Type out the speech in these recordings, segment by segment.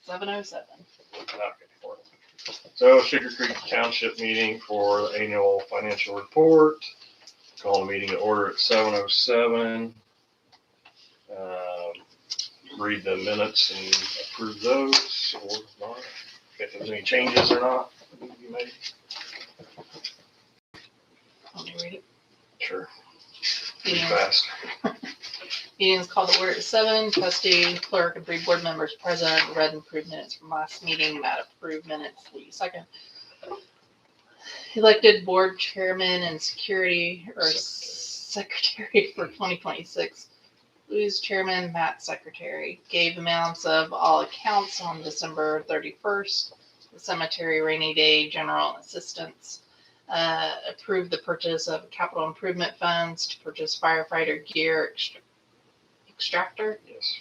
7:07. So Sugar Creek Township meeting for the annual financial report. Call the meeting to order at 7:07. Read the minutes and approve those or not. If there's any changes or not that need to be made. Want me to read it? Sure. Be Meeting fast. Meeting's called to order at 7. Trustee, clerk, and 3 board members present. Read and approved minutes from last meeting. Matt approved minutes. Lee second. Elected board chairman and secretary for 2026. Lou's chairman, Matt secretary. Gave amounts of all accounts on December 31st. The cemetery rainy day general assistance. Approved the purchase of capital improvement funds to purchase firefighter gear extractor. Yes.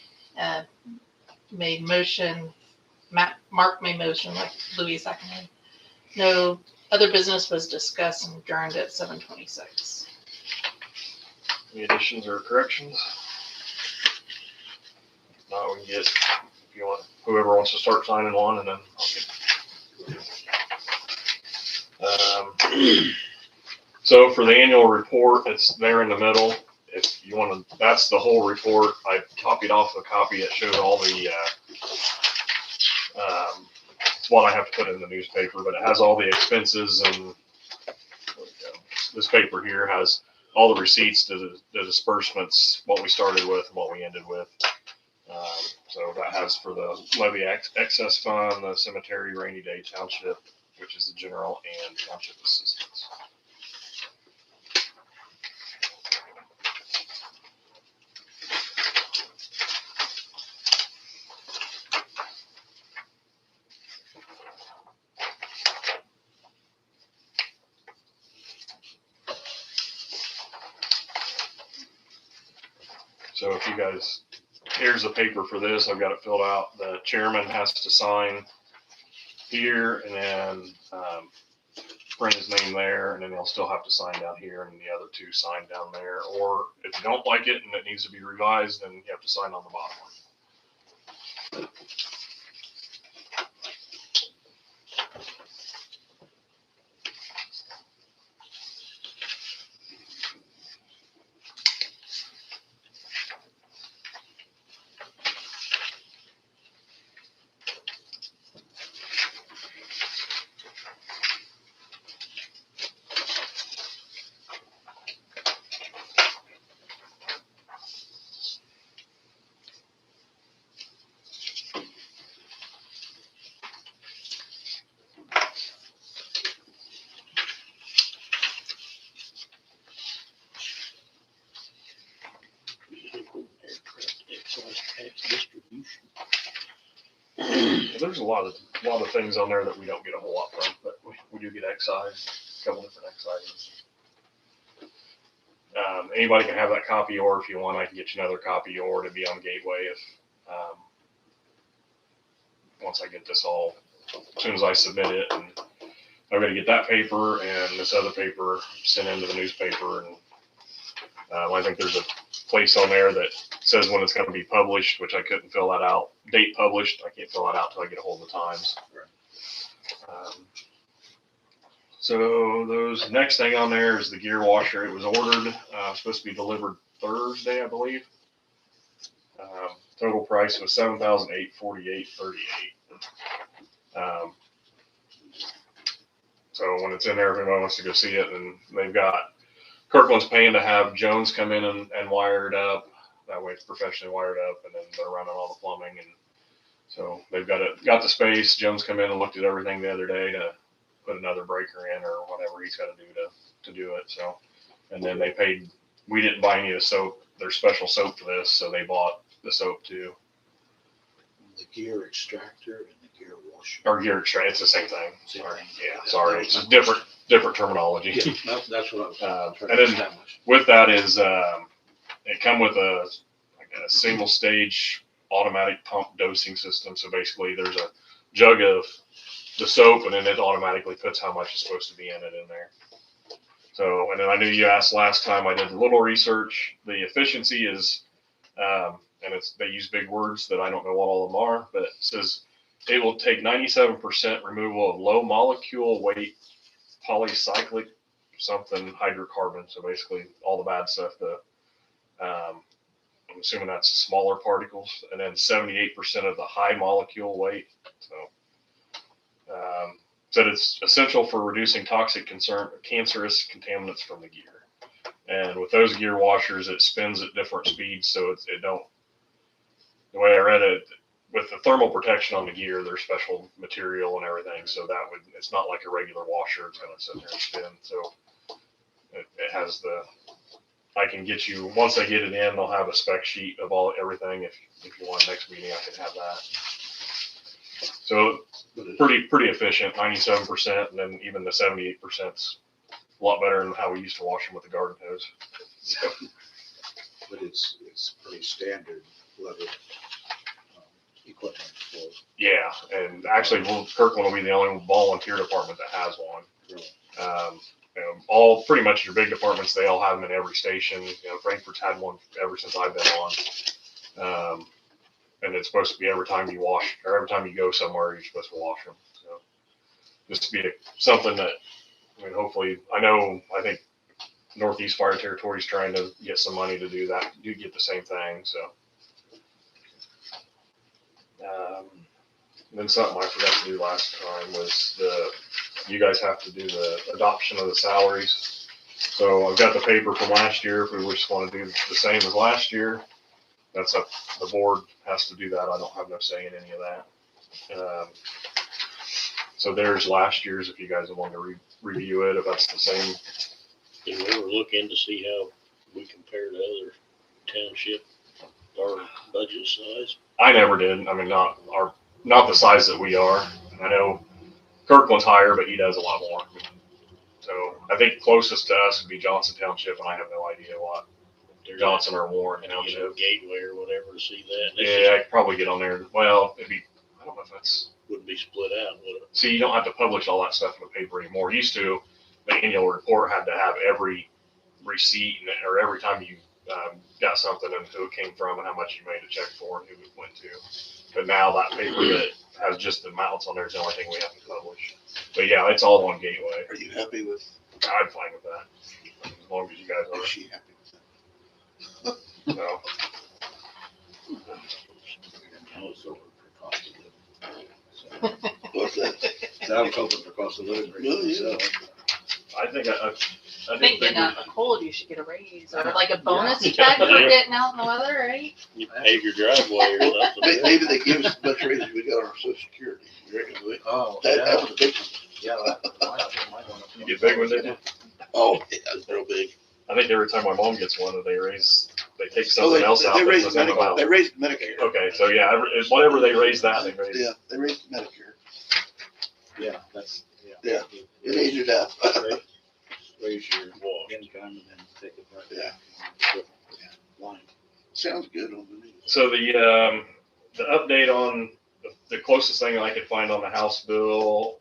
Made motion. Mark made motion, like Louis seconded. No other business was discussed and adjourned at 7:26. Any additions or corrections? Now we can get, if you want, whoever wants to start signing one, and then I'll get. So for the annual report, it's there in the middle. If you want to, that's the whole report. I copied off a copy that showed all the, it's what I have to put in the newspaper, but it has all the expenses and this paper here has all the receipts to the disbursements, what we started with and what we ended with. So that has for the levy excess fund, the cemetery rainy day township, which is the general and township assistance. So if you guys, here's the paper for this. I've got it filled out. The chairman has to sign here and then print his name there, and then he'll still have to sign down here and the other two sign down there. Or if you don't like it and it needs to be revised, then you have to sign on the bottom one. There's a lot of things on there that we don't get a whole lot from, but we do get excise, a couple different excises. Anybody can have that copy, or if you want, I can get you another copy, or to be on Gateway if once I get this all, as soon as I submit it, and I've got to get that paper and this other paper sent into the newspaper, and I think there's a place on there that says when it's going to be published, which I couldn't fill that out. Date published, I can't fill that out till I get a hold of the Times. So those next thing on there is the gear washer. It was ordered, supposed to be delivered Thursday, I believe. Total price was $7,848.38. So when it's in there, if anyone wants to go see it, and they've got Kirkland's paying to have Jones come in and wire it up. That way it's professionally wired up, and then they're running all the plumbing, and so they've got the space. Jones come in and looked at everything the other day to put another breaker in or whatever he's got to do to do it. So, and then they paid. We didn't buy any of the soap. There's special soap for this, so they bought the soap too. The gear extractor and the gear washer. Or gear extractor, it's the same thing. Same Sorry. thing. Yeah, sorry. It's just different terminology. Yeah, that's what I was and then with that is it come with a single stage automatic pump dosing system. So basically there's a jug of the soap, and then it automatically puts how much is supposed to be in it in there. So, and then I knew you asked last time, I did a little research. The efficiency is, and they use big words that I don't know what all of them are, but it says it will take 97% removal of low molecule weight polycyclic something hydrocarbon. So basically all the bad stuff, I'm assuming that's the smaller particles, and then 78% of the high molecule weight. Said it's essential for reducing toxic cancerous contaminants from the gear. And with those gear washers, it spins at different speeds, so it don't. The way I read it, with the thermal protection on the gear, there's special material and everything, so it's not like a regular washer. It's going to sit there and spin. So it has I can get you, once I get it in, they'll have a spec sheet of everything. If you want next meeting, I can have that. So pretty efficient, 97%, and then even the 78%'s a lot better than how we used to wash them with the garden hose. So, but it's pretty standard level equipment for. Yeah, and actually, Kirkland will be the only volunteer department that has one. Really? All pretty much your big departments, they all have them in every station. Frankfurt's had one ever since I've been on. And it's supposed to be every time you wash, or every time you go somewhere, you're supposed to wash them. So just to be something that, hopefully, I think Northeast Fire Territory is trying to get some money to do that, get the same thing. So, then something I forgot to do last time was you guys have to do the adoption of the salaries. So I've got the paper from last year. If we just want to do the same as last year, that's up. The board has to do that. I don't have no say in any of that. So there's last year's if you guys want to review it, if that's the same. Did we ever look in to see how we compare to other township or budget size? I never did. Not the size that we are. I know Kirkland's higher, but he does a lot more. So I think closest to us would be Johnson Township, and I have no idea what Johnson or Warren Township. Gateway or whatever to see that. Yeah, I could probably get on there. Well, I don't know if that's. Wouldn't be split out, would it? See, you don't have to publish all that stuff in the paper anymore. Used to, the annual report had to have every receipt or every time you got something and who it came from and how much you made a check for and who it went to. But now that paper that has just the amounts on there is the only thing we have to publish. But yeah, it's all on Gateway. Are you happy with? I'm fine with that, as long as you guys are. Is she happy with that? So. Also for cost of living. So, what's that? Now I'm hoping for cost of living. So, I think I think getting out in the cold, you should get a raise or like a bonus check for getting out in the weather, right? You pave your driveway or something. Maybe they give us as much raise as we got on our social security. You reckon, Louis? oh, That was a big one. yeah. That You get big ones, didn't you? Oh, yeah, it's real big. I think every time my mom gets one, they take something else out. They that raised was in the Medicare. amount. They raised Medicare. Okay, so yeah, whatever they raise that, they raise. Yeah, they raised Medicare. Yeah, that's, Yeah. It aged it up. Raise your income and then take it right back. Line. Sounds good on the news. So the update on the closest thing I could find on the House bill,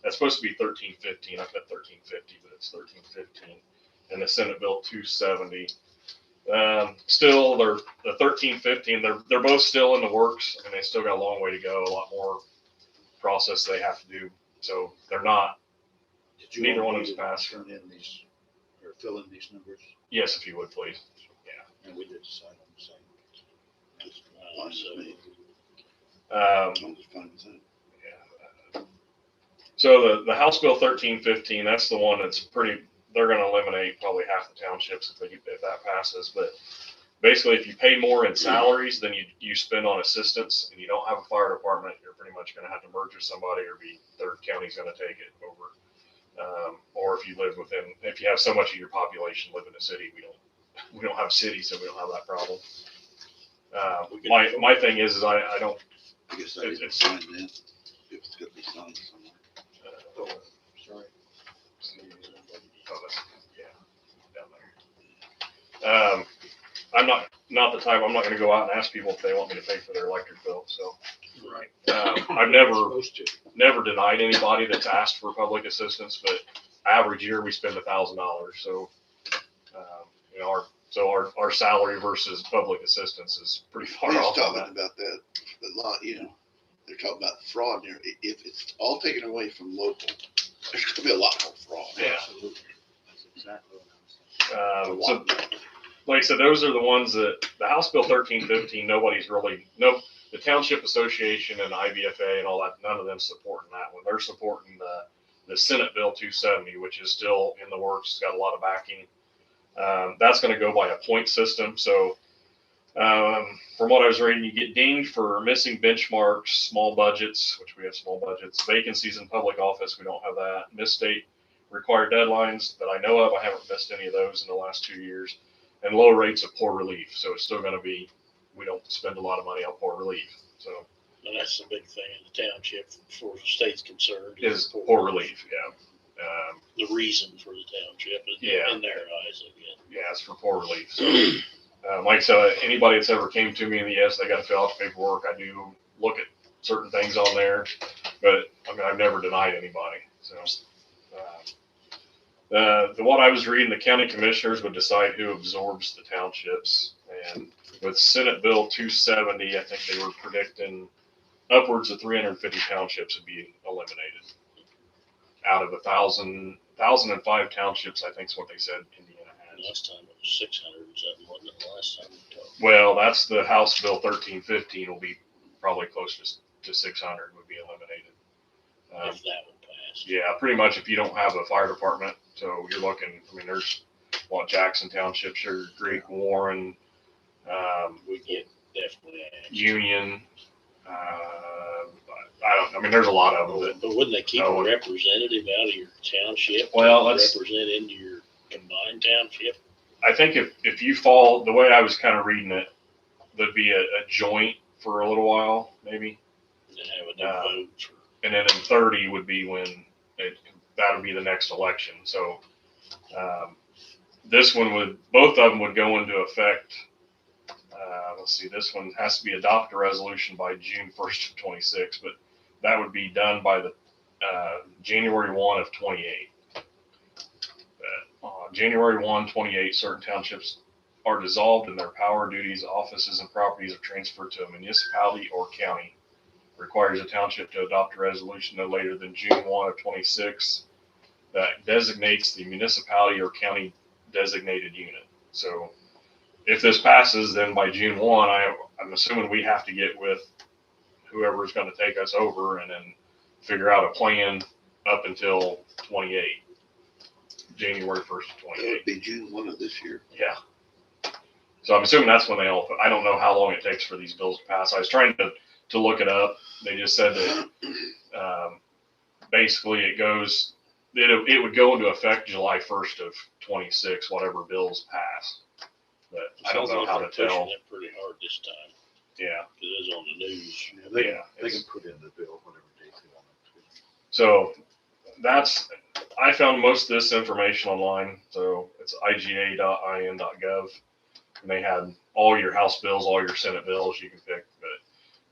that's supposed to be 1315. I put 1350, but it's 1315, and the Senate bill 270. Still, the 1315. They're both still in the works. I mean, they still got a long way to go. A lot more process they have to do. So they're not. Did you Neither want one me of to them's passed. turn in these, or fill in these numbers? Yes, if you would please. Yeah. And we did decide on the same. Fine with me. Um, I'm just fine with that. So the House Bill 1315, that's the one that's they're going to eliminate probably half the townships if that passes. But basically, if you pay more in salaries than you spend on assistance and you don't have a fire department, you're pretty much going to have to merge with somebody or their county's going to take it over. Or if you have so much of your population live in a city, we don't have cities, so we don't have that problem. My thing is I don't. I guess I didn't It's- sign that. If it's gonna be signed somewhere. Sorry. Down there. I'm not the type. I'm not going to go out and ask people if they want me to pay for their electric bill. So Right. I've never Supposed to. never denied anybody that's asked for public assistance, but average year we spend $1,000. So our salary versus public assistance is pretty far We off was on talking that. about that a lot, they're talking about fraud there. If it's all taken away from local, there's gonna be a lot more fraud. Yeah. Absolutely. That's exactly what I was So, like I said, those are the ones that the House Bill 1315. Nobody's really the Township Association and IBFA and all that. None of them supporting that one. They're supporting the Senate Bill 270, which is still in the works. It's got a lot of backing. That's going to go by a point system. So, from what I was reading, you get dinged for missing benchmarks, small budgets, which we have small budgets, vacancies in public office. We don't have that. Missed state required deadlines that I know of. I haven't missed any of those in the last 2 years. And low rates of poor relief. So it's still going to be, we don't spend a lot of money on poor relief. So And that's the big thing in the township, for the state's concerned. is poor relief. Yeah. The reason for the township is Yeah. in their eyes, I guess. Yeah, it's for poor relief. So, like I said, anybody that's ever came to me and yes, they got to fill out the paperwork. I do look at certain things on there, but I mean, I've never denied anybody. So, what I was reading, the county commissioners would decide who absorbs the townships. And with Senate Bill 270, I think they were predicting upwards of 350 townships would be eliminated out of 1,005 townships. I think is what they said Indiana has. Last time it was 600 and something, wasn't it? The last time we talked. Well, that's the House Bill 1315 will be probably close to 600 would be eliminated. If that would pass. Yeah, pretty much if you don't have a fire department. So you're looking, I mean, there's Jackson Township, Sugar Creek, Warren, We get definitely asked. Union. I mean, there's a lot of them that, But wouldn't they keep Oh. a representative out of your township? Well, to that's- represent into your combined township? I think if you fall, the way I was kind of reading it, there'd be a joint for a little while, maybe. And then have a new vote for. And then in 30 would be when that would be the next election. So this one both of them would go into effect. Let's see, this one has to be adopted a resolution by June 1st of 26, but that would be done by the January 1 of 28. January 1, 28, certain townships are dissolved and their power, duties, offices, and properties are transferred to a municipality or county. Requires a township to adopt a resolution no later than June 1 of 26 that designates the municipality or county designated unit. So if this passes, then by June 1, I'm assuming we have to get with whoever's going to take us over and then figure out a plan up until 28, January 1st of That 28. would be June 1 of this year. Yeah. So I'm assuming that's when they all, I don't know how long it takes for these bills to pass. I was trying to look it up. They just said that basically it would go into effect July 1st of 26, whatever bills pass. But I don't know how to Pushing tell. it pretty hard this time, Yeah. because it was on the news. Yeah, they, Yeah, they it's- can put in the bill whatever date they want to. So I found most of this information online. So it's iga.in.gov. And they had all your House bills, all your Senate bills you can pick.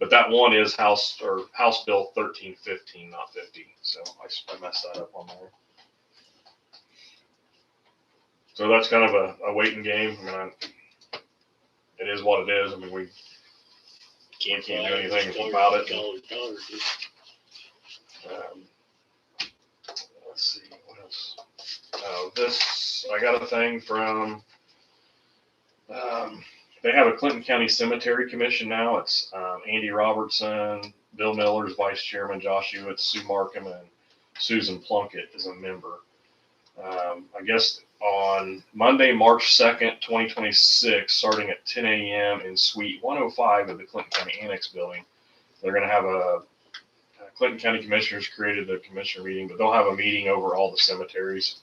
But that one is House Bill 1315, not 50. So I messed that up on there. So that's kind of a waiting game. I mean, it is what it is. I mean, we can't do anything about it. Let's see, what else? I got a thing from, they have a Clinton County Cemetery Commission now. It's Andy Robertson, Bill Miller's vice chairman, Josh Hewitt, Sue Markham, and Susan Plunkett is a member. I guess on Monday, March 2nd, 2026, starting at 10 a.m. in Suite 105 of the Clinton County Annex Building, they're going to have Clinton County Commissioners created a commissioner meeting, but they'll have a meeting over all the cemeteries.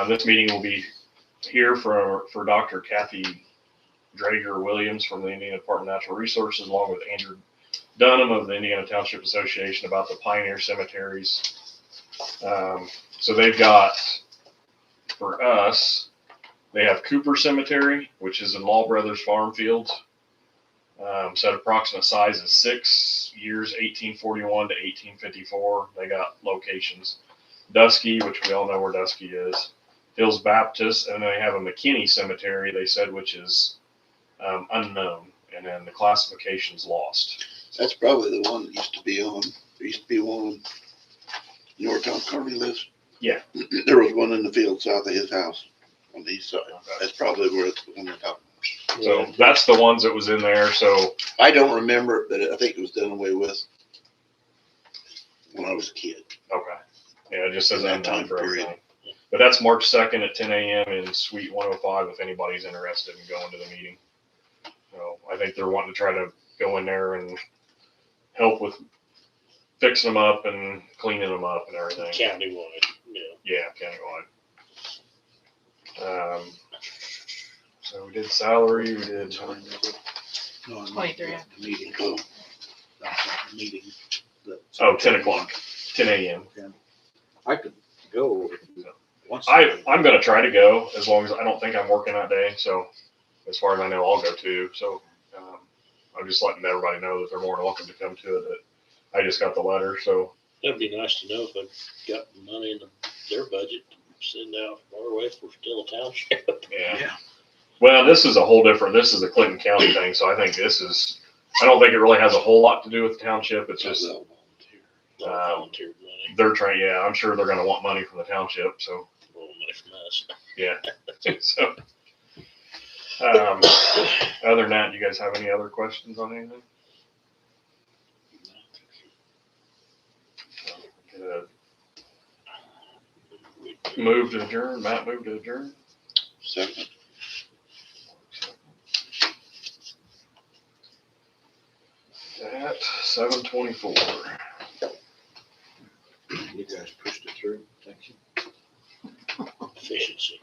This meeting will be here for Dr. Kathy Drager Williams from the Indiana Department of Natural Resources, along with Andrew Dunham of the Indiana Township Association about the pioneer cemeteries. So they've got, for us, they have Cooper Cemetery, which is in Law Brothers Farm Fields. Said approximate size is 6 years, 1841 to 1854. They got locations. Dusky, which we all know where Dusky is. Hills Baptist, and then they have a McKinney Cemetery, they said, which is unknown, and then the classification's lost. That's probably the one that used to be on, there used to be one, you know where Tom Carney lives? Yeah. There was one in the field south of his house on the east side. That's probably where it's the one they're talking about. So that's the ones that was in there. So I don't remember, but I think it was done away with when I was a kid. okay, yeah, it just says In that undone time for period. everything. But that's March 2nd at 10 a.m. in Suite 105 if anybody's interested in going to the meeting. So I think they're wanting to try to go in there and help with fixing them up and cleaning them up and everything. Countywide, Yeah, countywide. So we did salary, we did. No, I mean, 23. The meeting, Oh, that's not the meeting. Oh, 10 o'clock, 10 a.m. I could go once. I'm going to try to go as long as I don't think I'm working that day. So as far as I know, I'll go too. So I'm just letting everybody know that they're more than welcome to come to it. That I just got the letter. So that'd be nice to know if I've got money in their budget to send out our way if we're still a township. yeah. Well, this is a whole different, this is a Clinton County thing. So I think I don't think it really has a whole lot to do with the township. It's just, they'll volunteer. Volunteer money, they're trying, yeah, I'm sure they're going to want money from the township. So, a little money from us. yeah. So, other than that, you guys have any other questions on anything? Move to adjourn. Matt moved to adjourn. Second. At 7:24. You guys pushed it through. Thank you. Efficiency.